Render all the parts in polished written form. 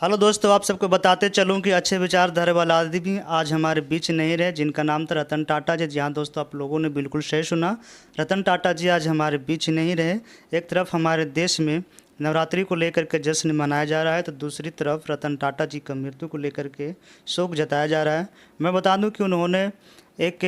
Hello दोस्तों, आप सबको बताते चलूं कि अच्छे विचारधारा वाला आदमी आज हमारे बीच नहीं रहे, जिनका नाम था रतन टाटा जी। जी हाँ दोस्तों, आप लोगों ने बिल्कुल सही सुना। रतन टाटा जी आज हमारे बीच नहीं रहे। एक तरफ हमारे देश में नवरात्रि को लेकर के जश्न मनाया जा रहा है, तो दूसरी तरफ रतन टाटा जी का मृत्यु को लेकर के शोक जताया जा रहा है। मैं बता दूं कि उन्होंने एक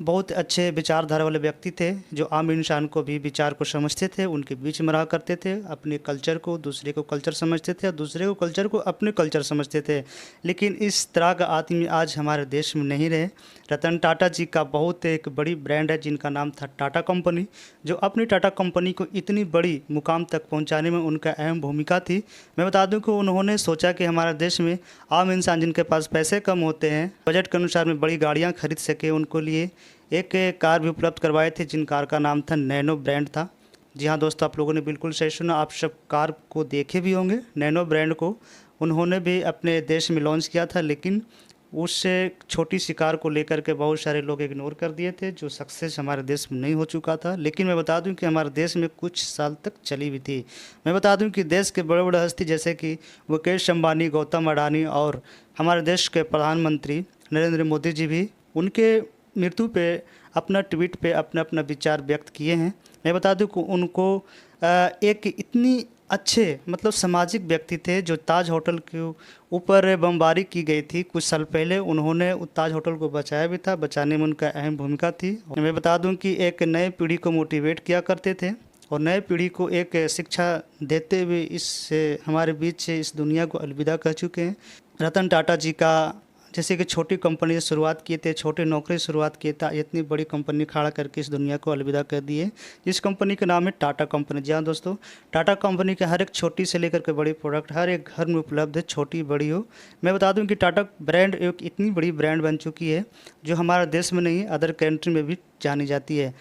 बहुत अच्छे विचारधारा वाले व्यक्ति थे, जो आम इंसान को भी विचार को समझते थे, उनके बीच में रहा करते थे, अपने कल्चर को दूसरे को कल्चर समझते थे और दूसरे को कल्चर को अपने कल्चर समझते थे। लेकिन इस तरह का आदमी आज हमारे देश में नहीं रहे। रतन टाटा जी का बहुत एक बड़ी ब्रांड है, जिनका नाम था टाटा कंपनी, जो अपनी टाटा कंपनी को इतनी बड़ी मुकाम तक पहुंचाने में उनका अहम भूमिका थी। मैं बता दूं कि उन्होंने सोचा कि हमारे देश में आम इंसान जिनके पास पैसे कम होते हैं, बजट के अनुसार में बड़ी गाड़ियां खरीद सके, उनको लिए एक कार भी उपलब्ध करवाए थे, जिन कार का नाम था नैनो ब्रांड था। जी हाँ दोस्तों, आप लोगों ने बिल्कुल सही सुना। आप सब कार को देखे भी होंगे। नैनो ब्रांड को उन्होंने भी अपने देश में लॉन्च किया था, लेकिन उससे छोटी सी कार को लेकर के बहुत सारे लोग इग्नोर कर दिए थे, जो सक्सेस हमारे देश में नहीं हो चुका था। लेकिन मैं बता दूं कि हमारे देश में कुछ साल तक चली भी थी। मैं बता दूं कि देश के बड़े बड़े हस्ती जैसे कि मुकेश अंबानी, गौतम अडानी और हमारे देश के प्रधानमंत्री नरेंद्र मोदी जी भी उनके मृत्यु पे अपना ट्वीट पे अपना अपना विचार व्यक्त किए हैं। मैं बता दूं कि उनको एक इतनी अच्छे मतलब सामाजिक व्यक्ति थे, जो ताज होटल के ऊपर बमबारी की गई थी कुछ साल पहले, उन्होंने ताज होटल को बचाया भी था। बचाने में उनका अहम भूमिका थी। मैं बता दूं कि एक नए पीढ़ी को मोटिवेट किया करते थे और नए पीढ़ी को एक शिक्षा देते हुए इस हमारे बीच से इस दुनिया को अलविदा कह चुके हैं। रतन टाटा जी का जैसे कि छोटी कंपनी से शुरुआत किए थे, छोटे नौकरी से शुरुआत किए था, इतनी बड़ी कंपनी खड़ा करके इस दुनिया को अलविदा कर दिए, जिस कंपनी का नाम है टाटा कंपनी। जी हाँ दोस्तों, टाटा कंपनी के हर एक छोटी से लेकर के बड़ी प्रोडक्ट हर एक घर में उपलब्ध है, छोटी बड़ी हो। मैं बता दूं कि टाटा ब्रांड एक इतनी बड़ी ब्रांड बन चुकी है, जो हमारे देश में नहीं अदर कंट्री में भी जानी जाती है।